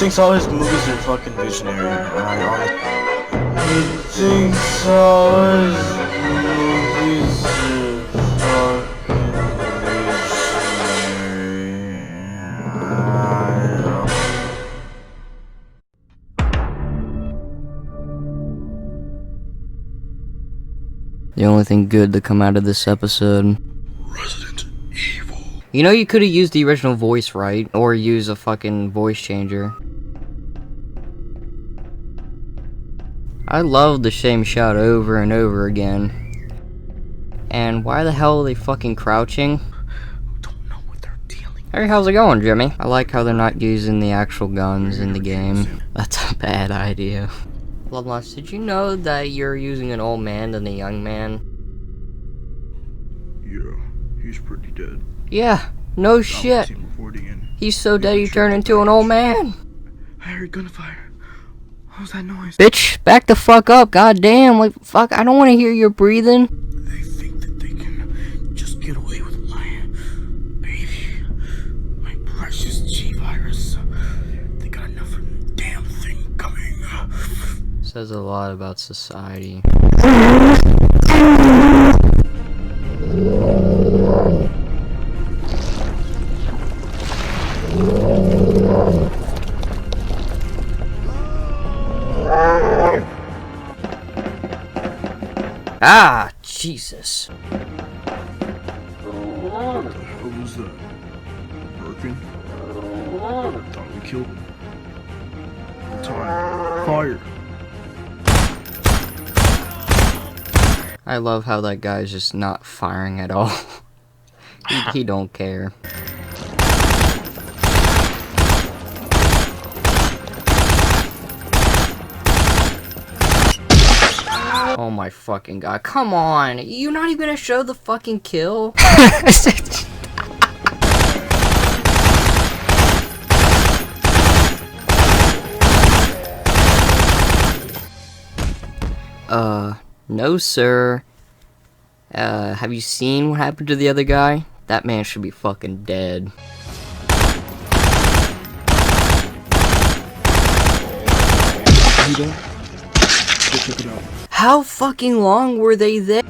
thinks all his movies are fucking visionary, and I honestly... He thinks all his movies are fucking visionary. The only thing good to come out of this episode. Resident Evil. You know, you could have used the original voice, right? Or use a fucking voice changer. I love the same shot over and over again. And why the hell are they fucking crouching? Don't know what they're dealing. Hey, how's it going, Jimmy? I like how they're not using the actual guns in the game. That's a bad idea. Lobnot, did you know that you're using an old man than a young man? Yeah, he's pretty dead. Yeah, no shit. He's so dead he turned into an old man. I heard gunfire. What was that noise? Bitch, back the fuck up, goddamn. Like, fuck, I don't want to hear your breathing. They think that they can just get away with my baby. My precious G-Virus. They got enough of the damn thing coming. Says a lot about society. Ah, Jesus. What the hell was that? Birkin? Thought we killed him. Time. Fire. I love how that guy's just not firing at all. he don't care. Oh my fucking god, come on! You're not even gonna show the fucking kill? No sir. Have you seen what happened to the other guy? That man should be fucking dead. How fucking long were they there?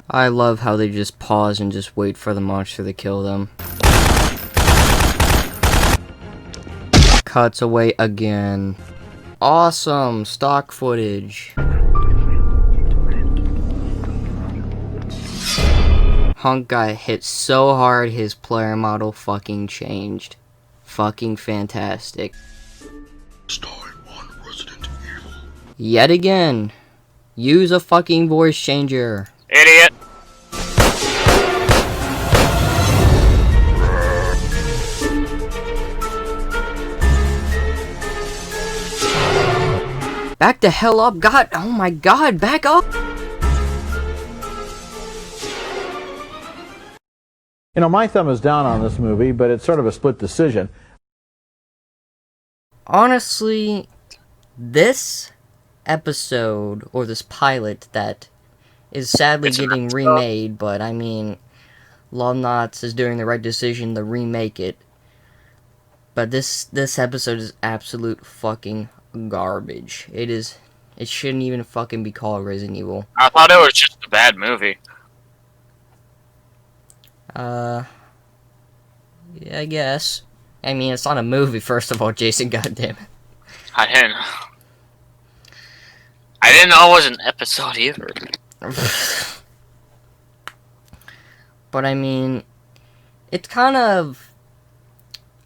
I love how they just pause and just wait for the monster to kill them. Cuts away again. Awesome stock footage. Hunk got hit so hard his player model fucking changed. Fucking fantastic. Starring on Resident Evil. Yet again. Use a fucking voice changer. Idiot. Back the hell up, God, oh my god, back up! You know, my thumb is down on this movie, but it's sort of a split decision. Honestly, this episode, or this pilot that is sadly getting remade, but I mean, Lobnot is doing the right decision to remake it. But this episode is absolute fucking garbage. It shouldn't even fucking be called Resident Evil. I thought it was just a bad movie. Yeah, I guess. I mean, it's not a movie, first of all, Jason, goddammit. I didn't know it was an episode either. But I mean, it's kind of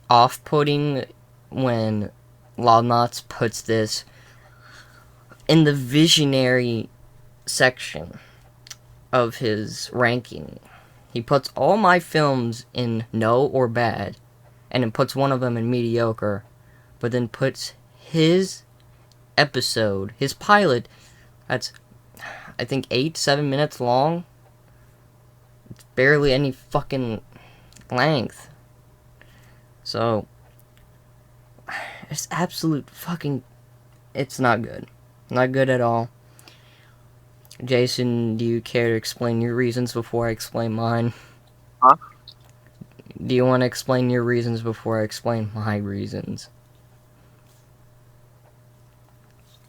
off-putting when Lobnot puts this in the visionary section of his ranking. He puts all my films in no or bad, and then puts one of them in mediocre, but then puts his episode, his pilot, that's, I think, 7 minutes long. It's barely any fucking length. So, it's absolute fucking, it's not good. Not good at all. Jason, do you care to explain your reasons before I explain mine? Huh? Do you want to explain your reasons before I explain my reasons?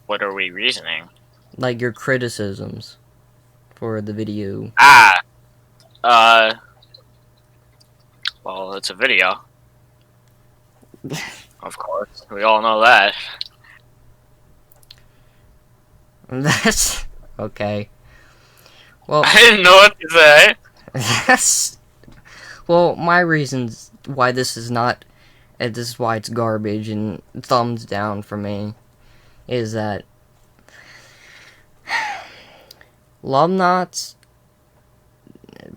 What are we reasoning? Like your criticisms for the video. Well, it's a video. Of course. We all know that. That's okay. Well, I didn't know what to say. that's well, my reasons why this is not, and this is why it's garbage and thumbs down for me, is that Lobnot,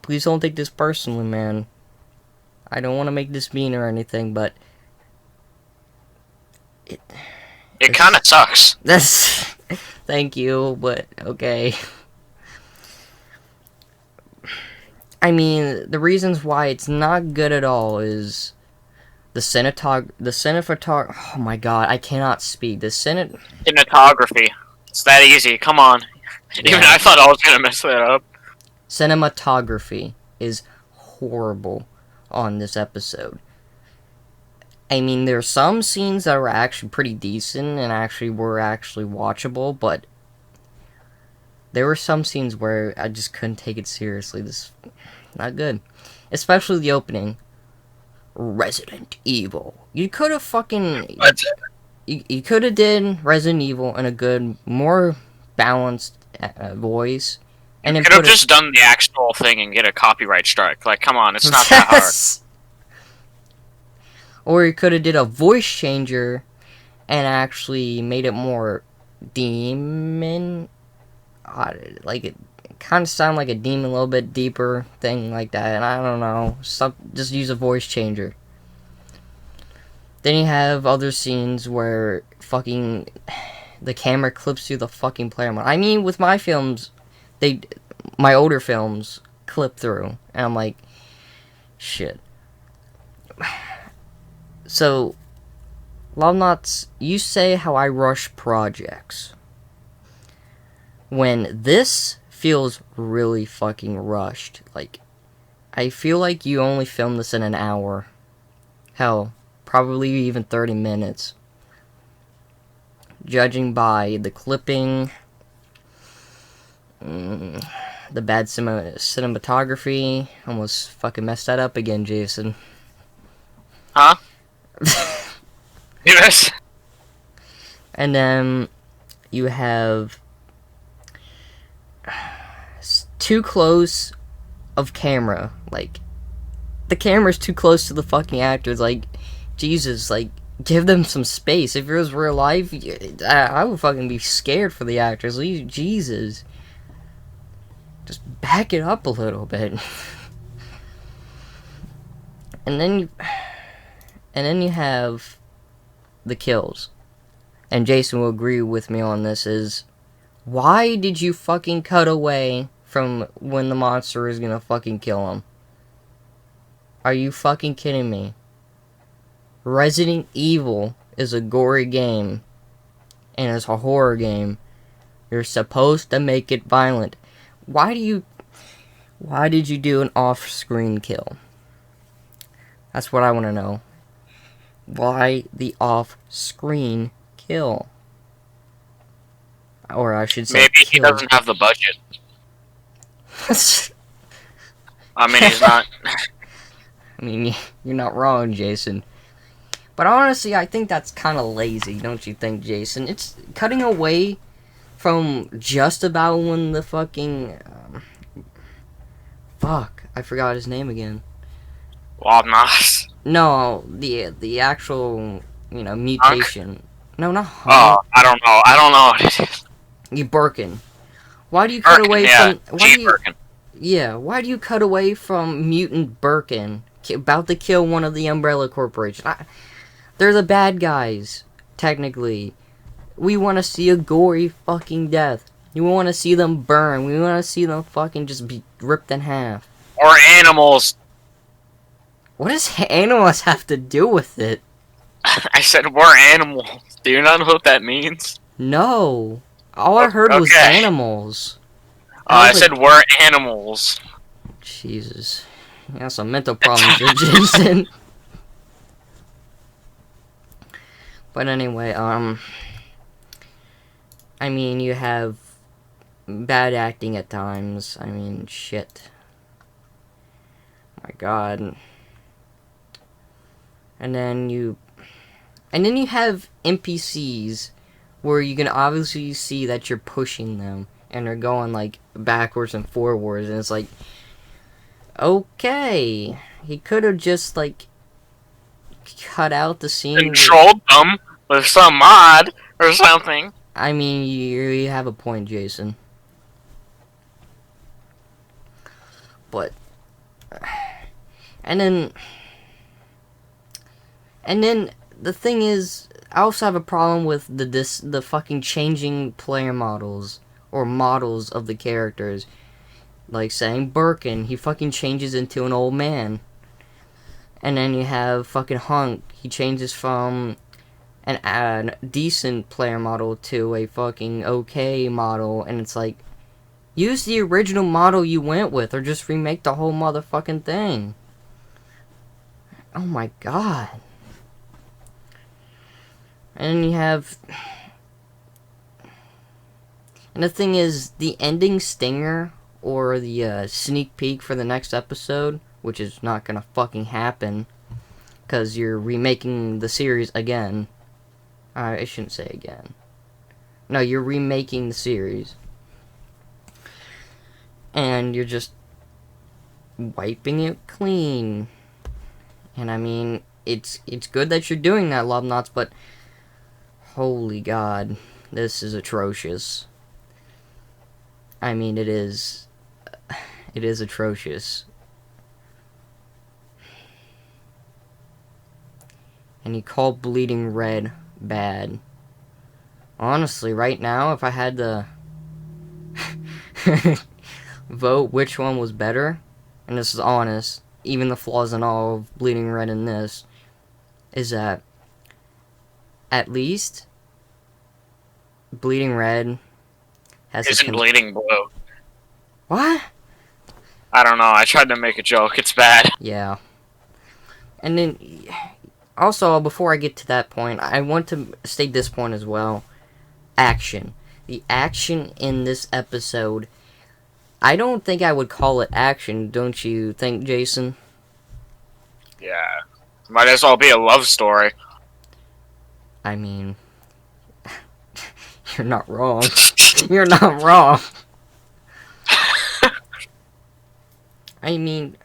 please don't take this personally, man. I don't want to make this mean or anything, but It kind of sucks. that's thank you, but okay. I mean, the reasons why it's not good at all is the cinematography. Oh my god, I cannot speak. Cinematography. It's that easy. Come on. Even I thought I was gonna mess that up. Cinematography is horrible on this episode. I mean, there are some scenes that were actually pretty decent and were actually watchable, but there were some scenes where I just couldn't take it seriously. This not good. Especially the opening. Resident Evil. You could have fucking... You could have did Resident Evil in a good, more balanced voice. And You could have just done the actual thing and get a copyright strike. Like, come on, it's not that hard. Or you could have did a voice changer and actually made it more demon. Like it kind of sound like a demon, a little bit deeper thing like that. And I don't know, just use a voice changer. Then you have other scenes where fucking the camera clips through the fucking player mode. I mean, with my films, my older films clip through, and I'm like, shit. So, Lobnots, you say how I rush projects. When this feels really fucking rushed. Like, I feel like you only filmed this in an hour. Hell, probably even 30 minutes. Judging by the clipping, the bad cinematography. Almost fucking messed that up again, Jason. Huh? Yes. And then you have too close of camera. Like, the camera's too close to the fucking actors. Like, Jesus, like, give them some space. If it was real life, I would fucking be scared for the actors. Jesus. Just back it up a little bit. And then you have the kills. And Jason will agree with me on this, is why did you fucking cut away from when the monster is gonna fucking kill him? Are you fucking kidding me? Resident Evil is a gory game, and it's a horror game. You're supposed to make it violent. Why did you do an off-screen kill? That's what I want to know. Why the off-screen kill? Or I should say Maybe he kill. doesn't have the budget. I mean, he's not. I mean, you're not wrong, Jason. But honestly, I think that's kind of lazy, don't you think, Jason? It's cutting away from just about when the fucking... fuck, I forgot his name again. Lobnot. No, the actual, mutation. No, not Oh, Hunk. I don't know what it is. You Birkin. Why do you cut Birkin, away yeah. from... G. Birkin. Yeah, why do you cut away from Mutant Birkin? About to kill one of the Umbrella Corporation. They're the bad guys, technically. We want to see a gory fucking death. We want to see them burn. We want to see them fucking just be ripped in half. Or animals. What does animals have to do with it? I said we're animals. Do you not know what that means? No. All I heard was Okay. animals. I was said we're animals. Jesus. You have some mental problems there, Jason. But anyway, I mean, you have bad acting at times. I mean, shit. My God. And then you have NPCs where you can obviously see that you're pushing them and they're going like backwards and forwards, and it's like, okay, he could have just like cut out the scene. Controlled them with some mod or something. I mean, you have a point, Jason. But and then the thing is, I also have a problem with the fucking changing player models or models of the characters. Like saying Birkin, he fucking changes into an old man. And then you have fucking Hunk, he changes from a decent player model to a fucking okay model, and it's like, use the original model you went with, or just remake the whole motherfucking thing. Oh my God. And then you have... And the thing is, the ending stinger, or the sneak peek for the next episode, which is not gonna fucking happen, because you're remaking the series again. I shouldn't say again. No, you're remaking the series. And you're just wiping it clean. And I mean, it's good that you're doing that, Lobnots, but holy God, this is atrocious. I mean, it is atrocious. And you call Bleeding Red bad. Honestly, right now, if I had to vote which one was better, and this is honest, even the flaws and all of Bleeding Red in this, is that at least Bleeding Red has Isn't Bleeding Blue. What? I don't know. I tried to make a joke. It's bad. Yeah. And then, also, before I get to that point, I want to state this point as well. Action. The action in this episode, I don't think I would call it action, don't you think, Jason? Yeah. Might as well be a love story. I mean, you're not wrong. You're not wrong. I mean,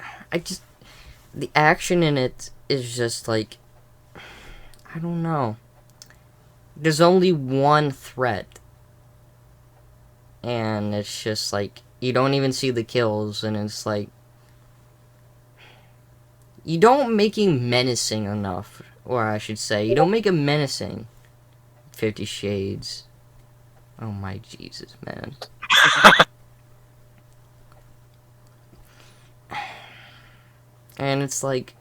the action in it is just like, I don't know. There's only one threat. And it's just like, you don't even see the kills, and it's like, you don't make him menacing enough. Or I should say, you don't make him menacing. 50 Shades. Oh my Jesus, man. And it's like,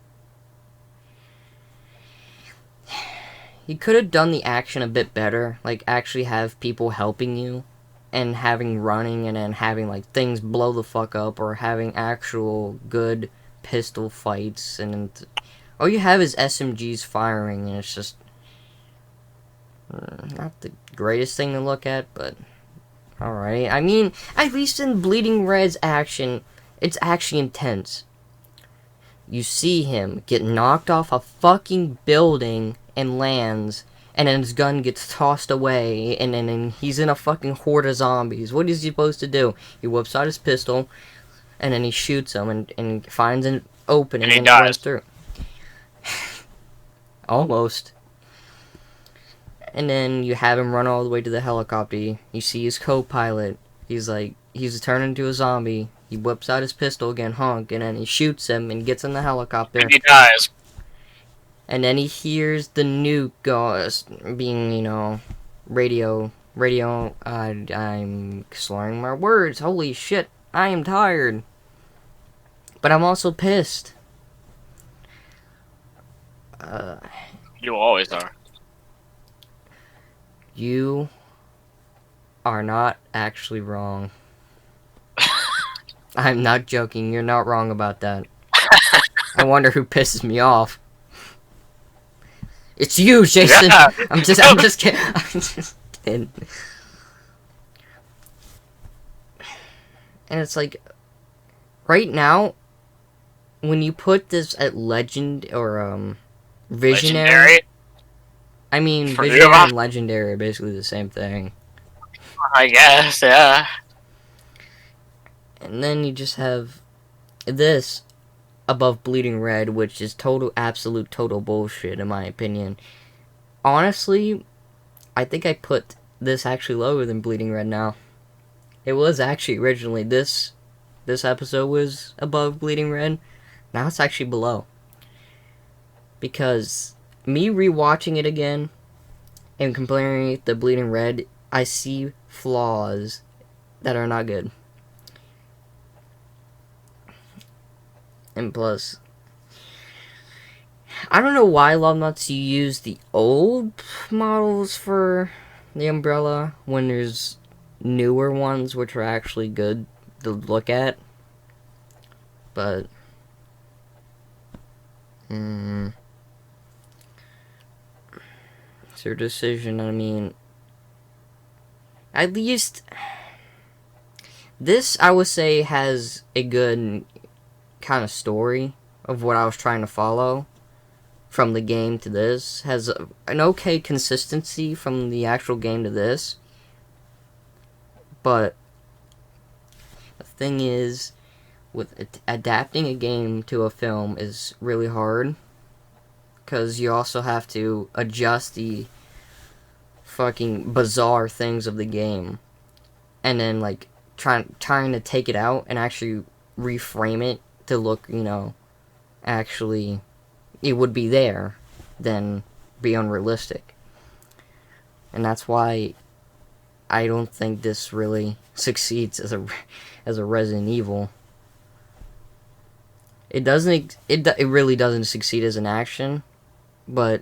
he could have done the action a bit better. Like, actually have people helping you. And having running, and then having, like, things blow the fuck up. Or having actual good pistol fights. And all you have is SMGs firing. And it's just not the greatest thing to look at, but alright. I mean, at least in Bleeding Red's action, it's actually intense. You see him get knocked off a fucking building and lands, and then his gun gets tossed away, and then he's in a fucking horde of zombies. What is he supposed to do? He whips out his pistol, and then he shoots them, and finds an opening, And he dies. runs through. Almost. And then you have him run all the way to the helicopter. You see his co-pilot. He's turned into a zombie. He whips out his pistol again, Honk, and then he shoots him and gets in the helicopter. And he dies. And then he hears the nuke being, radio. I'm slurring my words. Holy shit, I am tired. But I'm also pissed. You always are. You are not actually wrong. I'm not joking, you're not wrong about that. I wonder who pisses me off. It's you, Jason. Yeah. I'm just kidding. I'm just kidding. And it's like, right now, when you put this at legend or visionary, Legendary? I mean For visionary you? and legendary are basically the same thing. I guess, yeah. And then you just have this above Bleeding Red, which is absolute total bullshit in my opinion. Honestly, I think I put this actually lower than Bleeding Red now. It was actually originally this episode was above Bleeding Red. Now it's actually below. Because me rewatching it again and comparing it to Bleeding Red, I see flaws that are not good. And plus, I don't know why Lobnots use the old models for the umbrella when there's newer ones which are actually good to look at. But it's your decision. I mean, at least this, I would say, has a good kind of story of what I was trying to follow from the game to this. Has an okay consistency from the actual game to this. But the thing is, with adapting a game to a film is really hard. Because you also have to adjust the fucking bizarre things of the game. And then, like, trying to take it out and actually reframe it to look, actually, it would be there, then be unrealistic. And that's why I don't think this really succeeds as a Resident Evil. It really doesn't succeed as an action, but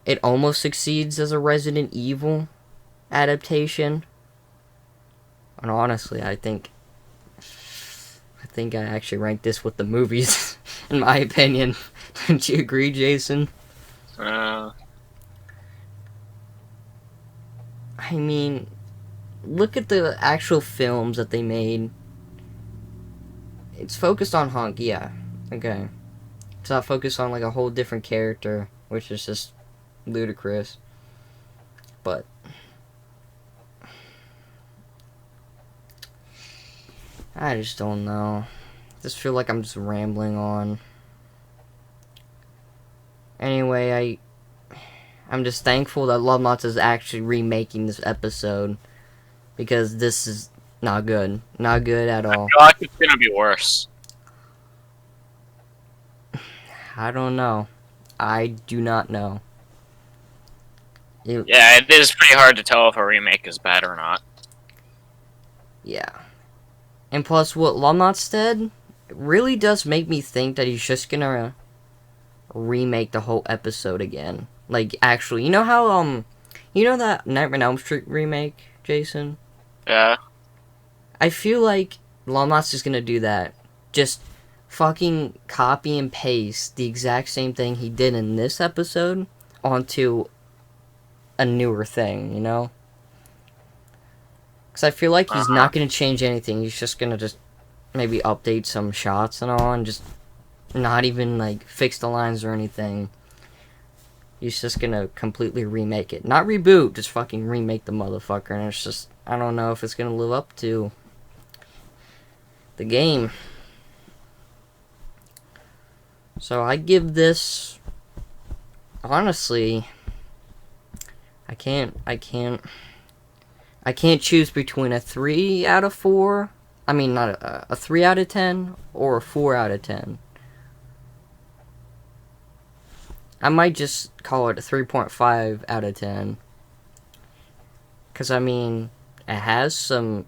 it almost succeeds as a Resident Evil adaptation. And honestly, I think I actually ranked this with the movies, in my opinion. Don't you agree, Jason? Uh, I mean, look at the actual films that they made. It's focused on Hunk, yeah. Okay. It's not focused on, like, a whole different character, which is just ludicrous. But I just don't know. I just feel like I'm just rambling on. Anyway, I'm just thankful that Lobnot is actually remaking this episode, because this is not good. Not good at all. I feel like it's gonna be worse. I don't know. I do not know. Yeah, it is pretty hard to tell if a remake is bad or not. Yeah. And plus, what Lobnot said really does make me think that he's just gonna remake the whole episode again. Like, actually, you know how, you know that Nightmare on Elm Street remake, Jason? Yeah. I feel like Lobnot's just gonna do that. Just fucking copy and paste the exact same thing he did in this episode onto a newer thing, you know? Because I feel like he's not gonna change anything. He's just gonna maybe update some shots and all, and just not even, like, fix the lines or anything. He's just gonna completely remake it. Not reboot, just fucking remake the motherfucker. And it's just, I don't know if it's gonna live up to the game. So I give this, honestly, I can't choose between a 3 out of 4. I mean, not a 3 out of 10 or a 4 out of 10. I might just call it a 3.5 out of 10. Because, I mean, it has some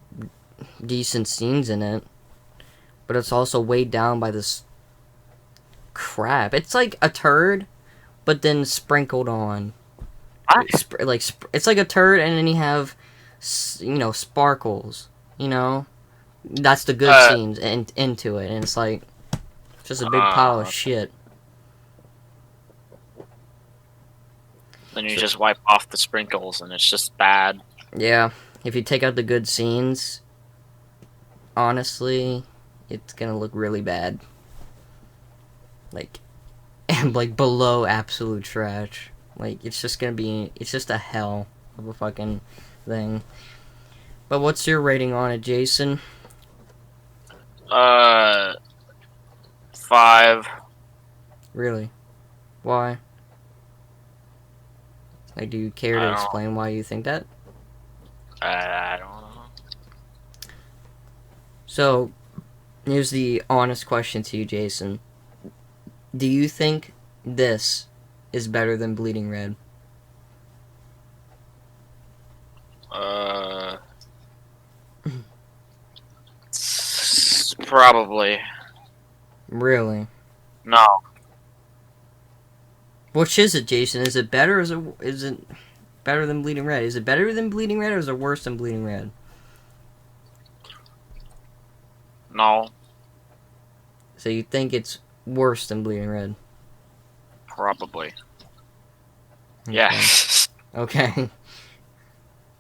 decent scenes in it. But it's also weighed down by this crap. It's like a turd, but then sprinkled on. It's like a turd, and then you have, sparkles. That's the good scenes into it. And it's like, Just a big pile of shit. Then you just wipe off the sprinkles, and it's just bad. Yeah, if you take out the good scenes, honestly, it's gonna look really bad. Like, and like below absolute trash. Like, it's just gonna be, it's just a hell of a fucking thing. But what's your rating on it, Jason? 5. Really? Why? Like, do you care to explain why you think that? I don't know. So, here's the honest question to you, Jason. Do you think this is better than Bleeding Red? Probably. Really? No. Which is it, Jason? Is it better or is it better than Bleeding Red? Is it better than Bleeding Red or is it worse than Bleeding Red? No. So you think it's worse than Bleeding Red? Probably. Okay. Yes. Okay.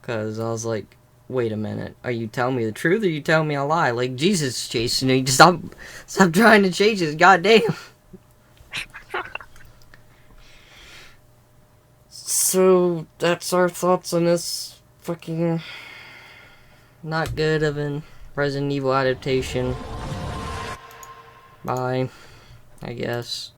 Because I was like, wait a minute. Are you telling me the truth or are you telling me a lie? Like, Jesus, Jason, you just stop trying to change it. Goddamn. So, that's our thoughts on this fucking not good of an Resident Evil adaptation. Bye, I guess.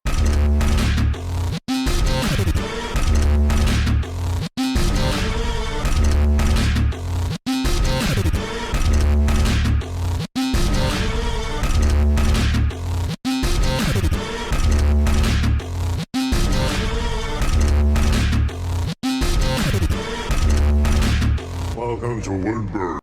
Welcome to Woodburn.